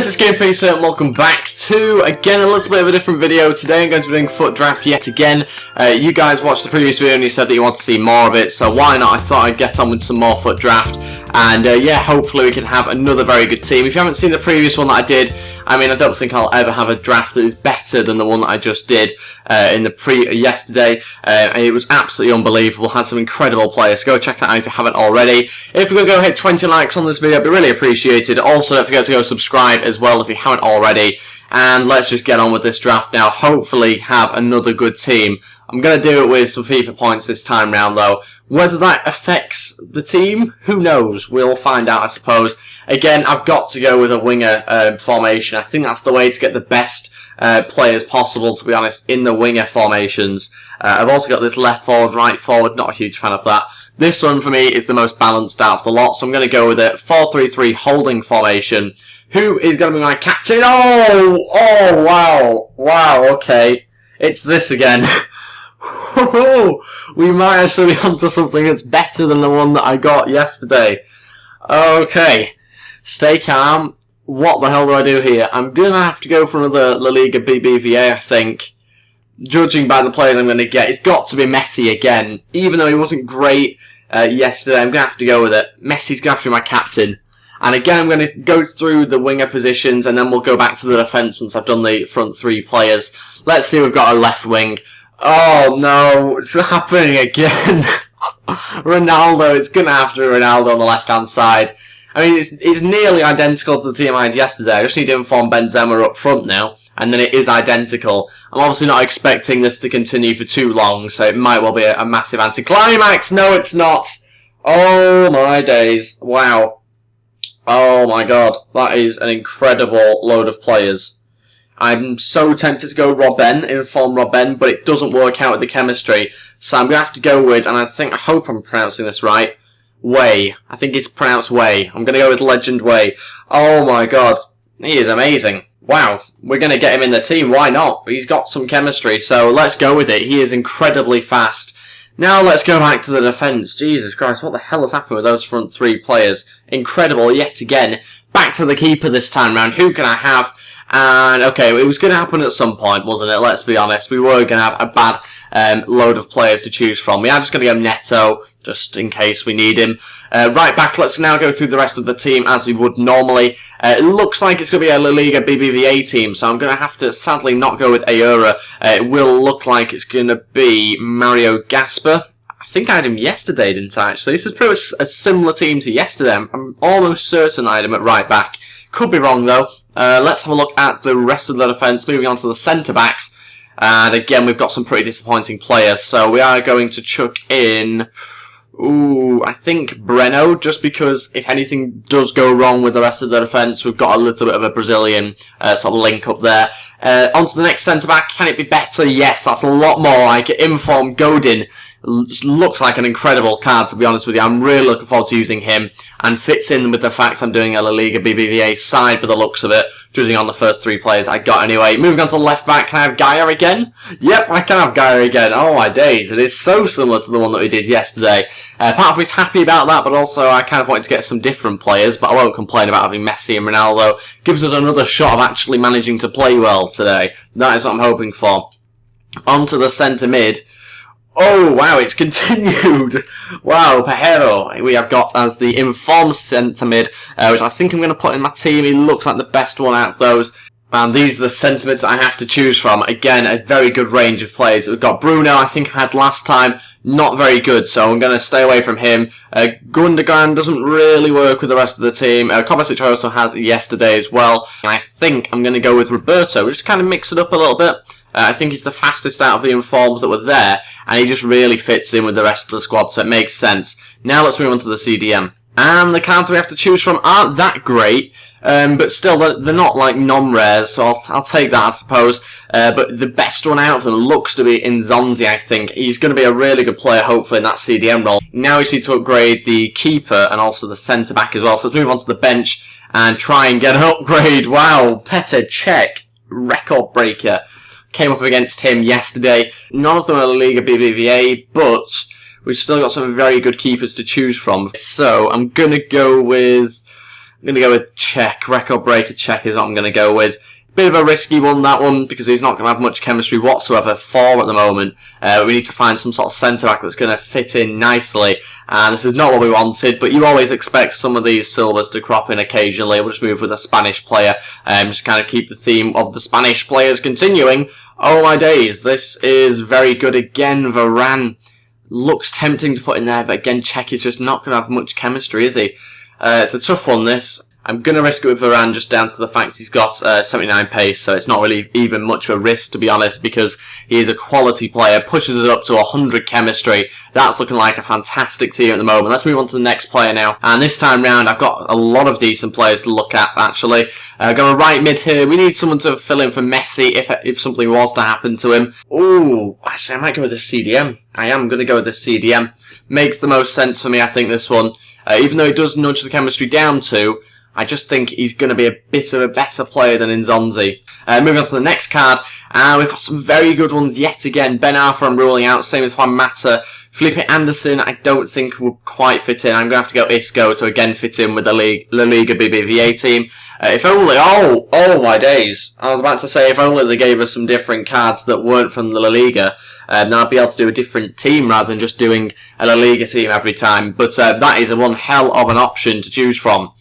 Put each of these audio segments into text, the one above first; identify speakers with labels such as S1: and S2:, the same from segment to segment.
S1: guys, it's GameFacer and welcome back to, again, a little bit of a different video. Today I'm going to be doing FUT draft yet again. You guys watched the previous video and you said that you want to see more of it, so why not? I thought I'd get on with some more FUT draft. And yeah, hopefully we can have another very good team. If you haven't seen the previous one that I did, I mean, I don't think I'll ever have a draft that is better than the one that I just did in the yesterday. And it was absolutely unbelievable. Had some incredible players. Go check that out if you haven't already. If you're going to go hit 20 likes on this video, it'd be really appreciated. Also, don't forget to go subscribe as well if you haven't already. And let's just get on with this draft now. Hopefully have another good team. I'm going to do it with some FIFA points this time round though. Whether that affects the team, who knows? We'll find out, I suppose. Again, I've got to go with a winger formation. I think that's the way to get the best players possible, to be honest, in the winger formations. I've also got this left forward, right forward. Not a huge fan of that. This one for me is the most balanced out of the lot, so I'm going to go with a 4-3-3 holding formation. Who is going to be my captain? Oh, wow. Wow, okay. It's this again. We might actually be onto something that's better than the one that I got yesterday. Okay. Stay calm. What the hell do I do here? I'm going to have to go for another La Liga BBVA, I think. Judging by the players I'm going to get, it's got to be Messi again. Even though he wasn't great yesterday, I'm going to have to go with it. Messi's going to have to be my captain. And again, I'm going to go through the winger positions, and then we'll go back to the defence once I've done the front three players. Let's see, we've got a left wing. Oh no, it's happening again. Ronaldo, it's going to have to be Ronaldo on the left-hand side. I mean, it's nearly identical to the team I had yesterday. I just need to inform Benzema up front now, and then it is identical. I'm obviously not expecting this to continue for too long, so it might well be a massive anticlimax. No, it's not. Oh my days. Wow. Oh my god, that is an incredible load of players. I'm so tempted to go inform Robben, but it doesn't work out with the chemistry. So I'm going to have to go with, and I hope I'm pronouncing this right, Way. I think it's pronounced Way. I'm going to go with Legend Way. Oh my god, he is amazing. Wow, we're going to get him in the team, why not? He's got some chemistry, so let's go with it. He is incredibly fast. Now let's go back to the defence. Jesus Christ, what the hell has happened with those front three players? Incredible, yet again. Back to the keeper this time round. Who can I have? And, okay, it was going to happen at some point, wasn't it? Let's be honest. We were going to have a bad load of players to choose from. We are just going to go Neto, just in case we need him. Right back, let's now go through the rest of the team as we would normally. It looks like it's going to be a La Liga BBVA team, so I'm going to have to sadly not go with Ayura. It will look like it's going to be Mario Gasper. I think I had him yesterday, didn't I, actually? This is pretty much a similar team to yesterday. I'm almost certain I had him at right back. Could be wrong, though. Let's have a look at the rest of the defence, moving on to the centre-backs. And again, we've got some pretty disappointing players, so we are going to chuck in... Ooh, I think Breno, just because if anything does go wrong with the rest of the defence, we've got a little bit of a Brazilian sort of link up there. On to the next centre-back. Can it be better? Yes, that's a lot more like it. Inform Godin. Looks like an incredible card, to be honest with you. I'm really looking forward to using him, and fits in with the fact I'm doing a La Liga BBVA side by the looks of it, judging on the first three players I got anyway. Moving on to the left back, can I have Gaia again? Yep, I can have Gaia again. Oh my days, it is so similar to the one that we did yesterday. Part of me's happy about that, but also I kind of wanted to get some different players, but I won't complain about having Messi and Ronaldo. Gives us another shot of actually managing to play well today. That is what I'm hoping for. On to the centre mid. Oh, wow, it's continued. Wow, Pajero we have got as the informed centre mid, which I think I'm going to put in my team. He looks like the best one out of those. And these are the centre mids I have to choose from. Again, a very good range of players. We've got Bruno, I think I had last time. Not very good, so I'm going to stay away from him. Gundogan doesn't really work with the rest of the team. Kovacic I also had yesterday as well. And I think I'm going to go with Roberto, just kind of mix it up a little bit. I think he's the fastest out of the informs that were there, and he just really fits in with the rest of the squad, so it makes sense. Now let's move on to the CDM. And the cards we have to choose from aren't that great, but still, they're not like non-rares, so I'll take that, I suppose. But the best one out of them looks to be Nzonzi, I think. He's going to be a really good player, hopefully, in that CDM role. Now we need to upgrade the keeper and also the centre-back as well, so let's move on to the bench and try and get an upgrade. Wow, Petr Cech, record breaker. Came up against him yesterday. None of them are La Liga BBVA, but we've still got some very good keepers to choose from. So I'm going to go with I'm going to go with Czech. Record breaker Czech is what I'm going to go with. Bit of a risky one, that one, because he's not going to have much chemistry whatsoever for at the moment. We need to find some sort of centre-back that's going to fit in nicely, and this is not what we wanted, but you always expect some of these silvers to crop in occasionally. We'll just move with a Spanish player, just kind of keep the theme of the Spanish players continuing. Oh my days, this is very good again. Varane looks tempting to put in there, but again, Czech is just not going to have much chemistry, is he? It's a tough one, this. I'm going to risk it with Varane just down to the fact he's got 79 pace, so it's not really even much of a risk, to be honest, because he is a quality player, pushes it up to 100 chemistry. That's looking like a fantastic team at the moment. Let's move on to the next player now. And this time round, I've got a lot of decent players to look at, actually. Got a right mid here. We need someone to fill in for Messi if something was to happen to him. Ooh, actually, I might go with the CDM. I am going to go with the CDM. Makes the most sense for me, I think, this one. Even though it does nudge the chemistry down to, I just think he's going to be a bit of a better player than Nzonzi. Moving on to the next card, we've got some very good ones yet again. Ben Arfa I'm ruling out, same as Juan Mata. Felipe Anderson I don't think will quite fit in. I'm going to have to go Isco to again fit in with the La Liga BBVA team. If only, oh my days. I was about to say, if only they gave us some different cards that weren't from the La Liga, then I'd be able to do a different team rather than just doing a La Liga team every time. But that is one hell of an option to choose from.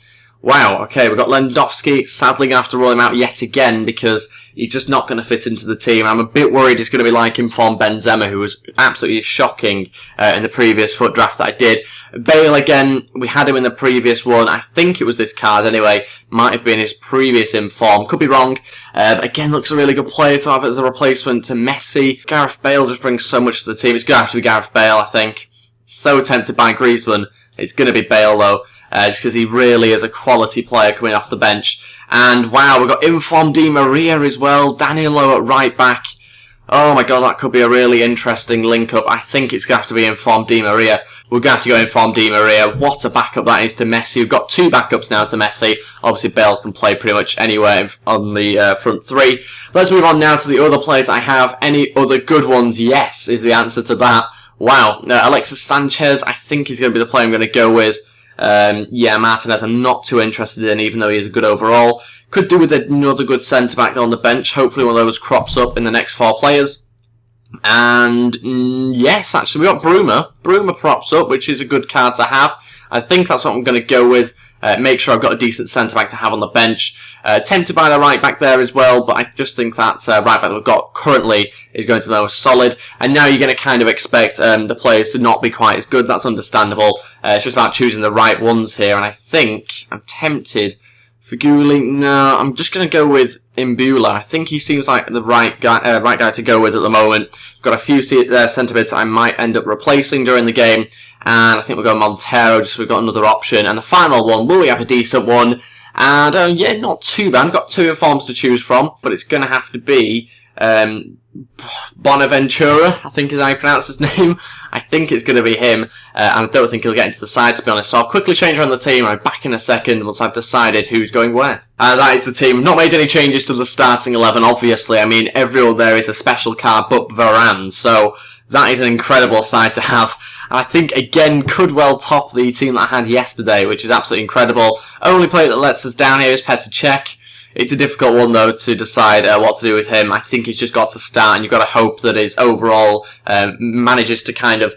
S1: Wow, okay, we've got Lewandowski. Sadly going to have to rule him out yet again because he's just not going to fit into the team. I'm a bit worried it's going to be like informed Benzema, who was absolutely shocking in the previous FUT draft that I did. Bale again, we had him in the previous one. I think it was this card anyway. Might have been his previous inform. Could be wrong. But again, looks a really good player to have as a replacement to Messi. Gareth Bale just brings so much to the team. It's going to have to be Gareth Bale, I think. So tempted by Griezmann. It's going to be Bale though. Just because he really is a quality player coming off the bench. And wow, we've got Inform Di Maria as well. Danilo at right back. Oh my god, that could be a really interesting link-up. I think it's going to have to be Inform Di Maria. We're going to have to go Inform Di Maria. What a backup that is to Messi. We've got two backups now to Messi. Obviously, Bale can play pretty much anywhere on the front three. Let's move on now to the other players I have. Any other good ones? Yes, is the answer to that. Wow. Alexis Sanchez, I think he's going to be the player I'm going to go with. Yeah, Martinez I'm not too interested in, even though he is a good overall. Could do with another good centre-back on the bench. Hopefully one of those crops up in the next four players. And yes, actually, we got Bruma. Bruma props up, which is a good card to have. I think that's what I'm going to go with. Make sure I've got a decent centre-back to have on the bench. Tempted by the right-back there as well, but I just think that right-back that we've got currently is going to be most solid. And now you're going to kind of expect the players to not be quite as good. That's understandable. It's just about choosing the right ones here, and I think I'm tempted. Figuli, no, I'm just going to go with Imbula. I think he seems like the right guy to go with at the moment. Got a few centre-mids I might end up replacing during the game. And I think we'll go Montero, just so we've got another option. And the final one, will we have a decent one? And yeah, not too bad. I've got two informs to choose from, but it's going to have to be Bonaventura, I think is how you pronounce his name. I think it's going to be him, and I don't think he'll get into the side, to be honest. So I'll quickly change around the team. I'm back in a second once I've decided who's going where. That is the team. Not made any changes to the starting 11, obviously. I mean, everyone there is a special card but Varane, so that is an incredible side to have. And I think, again, could well top the team that I had yesterday, which is absolutely incredible. Only player that lets us down here is Petr Cech. It's a difficult one, though, to decide what to do with him. I think he's just got to start, and you've got to hope that his overall manages to kind of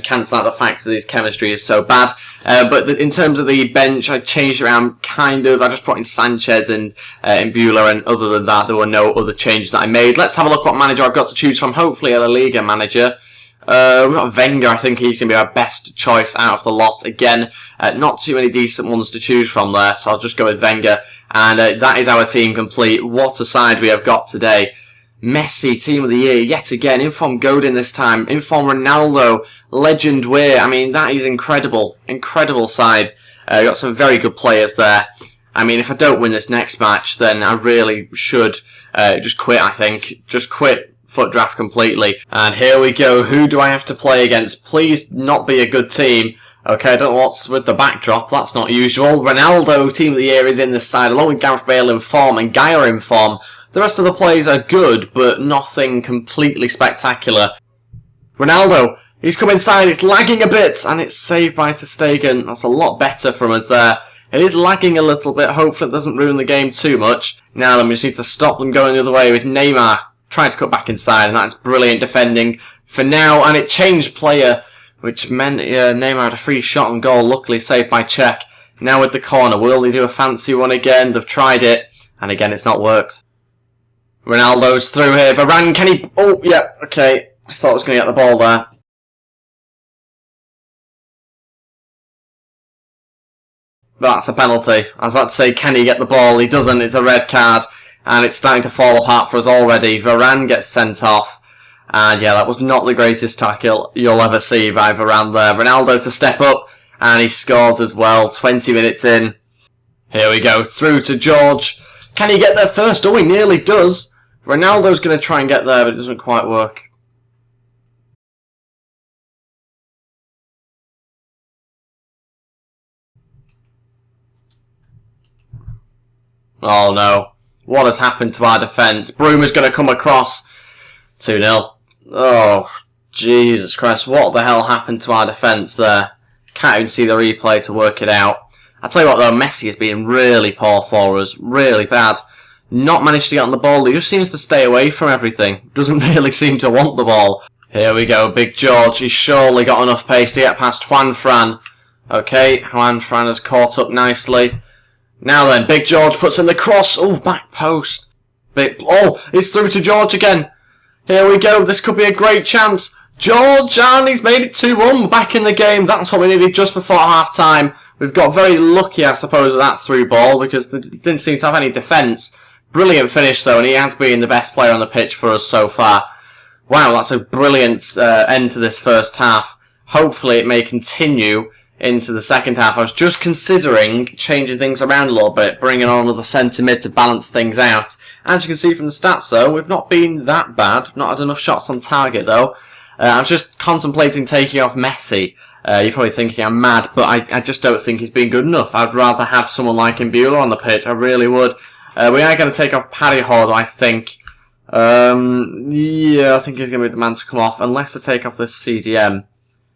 S1: cancel out the fact that his chemistry is so bad. But in terms of the bench, I changed around kind of. I just brought in Sanchez and Imbula, and other than that, there were no other changes that I made. Let's have a look what manager I've got to choose from. Hopefully a La Liga manager. We've got Wenger. I think he's going to be our best choice out of the lot. Again, not too many decent ones to choose from there, so I'll just go with Wenger. And that is our team complete. What a side we have got today. Messi, team of the year, yet again. Inform Godin this time. Inform Ronaldo, legend Weir. I mean, that is incredible. Incredible side. Got some very good players there. I mean, if I don't win this next match, then I really should just quit, I think. Just quit FUT draft completely. And here we go. Who do I have to play against? Please not be a good team. Okay, I don't know what's with the backdrop. That's not usual. Ronaldo, team of the year, is in this side, along with Gareth Bale in form and Gaia in form. The rest of the players are good, but nothing completely spectacular. Ronaldo, he's come inside, it's lagging a bit, and it's saved by Ter Stegen. That's a lot better from us there. It is lagging a little bit. Hopefully it doesn't ruin the game too much. Now then, we just need to stop them going the other way with Neymar trying to cut back inside, and that's brilliant defending for now. And it changed player, which meant Neymar had a free shot on goal, luckily saved by Cech. Now with the corner, will they do a fancy one again? They've tried it, and again it's not worked. Ronaldo's through here. Varane, can he... Oh, yeah, okay. I thought I was going to get the ball there. But that's a penalty. I was about to say, can he get the ball? He doesn't. It's a red card. And it's starting to fall apart for us already. Varane gets sent off. And yeah, that was not the greatest tackle you'll ever see by Varane there. Ronaldo to step up. And he scores as well. 20 minutes in. Here we go. Through to George. Can he get there first? Oh, he nearly does. Ronaldo's going to try and get there, but it doesn't quite work. Oh no. What has happened to our defence? Bruma's going to come across. 2-0. Oh, Jesus Christ. What the hell happened to our defence there? Can't even see the replay to work it out. I'll tell you what though, Messi has been really poor for us. Really bad. Not managed to get on the ball. He just seems to stay away from everything. Doesn't really seem to want the ball. Here we go. Big George. He's surely got enough pace to get past Juan Fran. Okay, Juan Fran has caught up nicely. Now then, Big George puts in the cross. Oh, back post. Oh, he's through to George again. Here we go. This could be a great chance. George, and he's made it 2-1. Back in the game. That's what we needed just before half-time. We've got very lucky, I suppose, with that through ball because they didn't seem to have any defence. Brilliant finish, though, and he has been the best player on the pitch for us so far. Wow, that's a brilliant end to this first half. Hopefully it may continue into the second half. I was just considering changing things around a little bit, bringing on another centre mid to balance things out. As you can see from the stats though, we've not been that bad. Not had enough shots on target though. I was just contemplating taking off Messi. You're probably thinking I'm mad, but I just don't think he's been good enough. I'd rather have someone like Mbula on the pitch. I really would. We are going to take off Parihord, I think. Yeah, I think he's going to be the man to come off, unless I take off this CDM.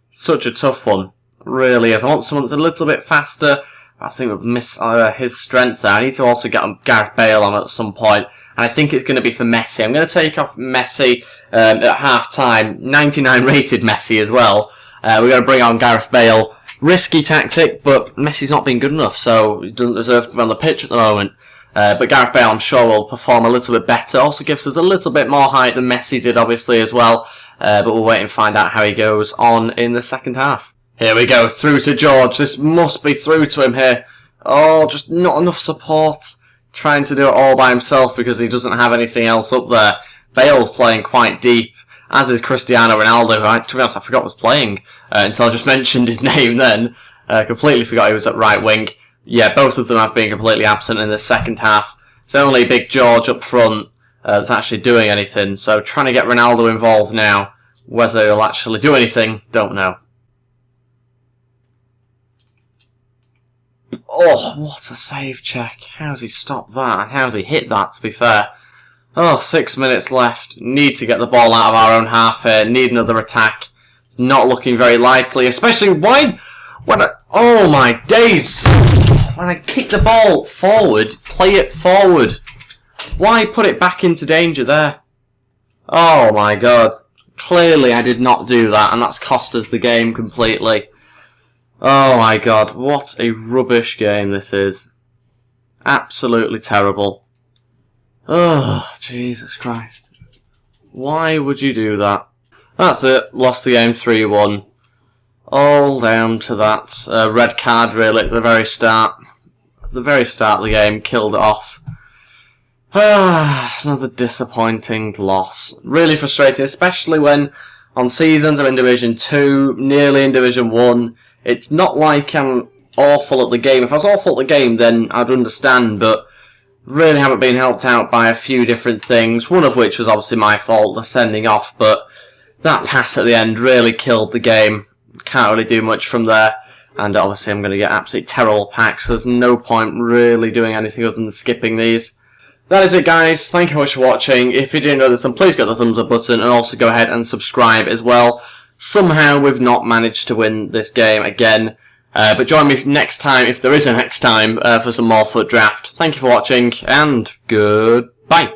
S1: Such a tough one. Really is. I want someone that's a little bit faster. I think we'll miss his strength there. I need to also get Gareth Bale on at some point. And I think it's going to be for Messi. I'm going to take off Messi at half-time. 99 rated Messi as well. We're going to bring on Gareth Bale. Risky tactic, but Messi's not been good enough, so he doesn't deserve to be on the pitch at the moment. But Gareth Bale, I'm sure, will perform a little bit better. Also gives us a little bit more height than Messi did, obviously, as well. But we'll wait and find out how he goes on in the second half. Here we go, through to George. This must be through to him here. Oh, just not enough support. Trying to do it all by himself because he doesn't have anything else up there. Bale's playing quite deep, as is Cristiano Ronaldo, who, to be honest, I forgot was playing until I just mentioned his name then. Completely forgot he was at right wing. Yeah, both of them have been completely absent in the second half. It's only Big George up front that's actually doing anything. So trying to get Ronaldo involved now. Whether he'll actually do anything, don't know. Oh, what a save check. How's he stopped that? And how's he hit that, to be fair? Oh, 6 minutes left. Need to get the ball out of our own half here. Need another attack. It's not looking very likely, especially oh my days! When I kick the ball forward, play it forward. Why put it back into danger there? Oh my god. Clearly I did not do that, and that's cost us the game completely. Oh my god, what a rubbish game this is. Absolutely terrible. Oh, Jesus Christ. Why would you do that? That's it, lost the game 3-1. All down to that red card really at the very start. At the very start of the game, killed it off. Another disappointing loss. Really frustrating, especially when on seasons I'm in Division 2, nearly in Division 1. It's not like I'm awful at the game. If I was awful at the game, then I'd understand, but really haven't been helped out by a few different things, one of which was obviously my fault, the sending off, but that pass at the end really killed the game. Can't really do much from there, and obviously I'm going to get absolutely terrible packs, so there's no point really doing anything other than skipping these. That is it, guys. Thank you very much for watching. If you did enjoy this, then please get the thumbs up button, and also go ahead and subscribe as well. Somehow we've not managed to win this game again. But join me next time, if there is a next time, for some more FUT draft. Thank you for watching, and goodbye.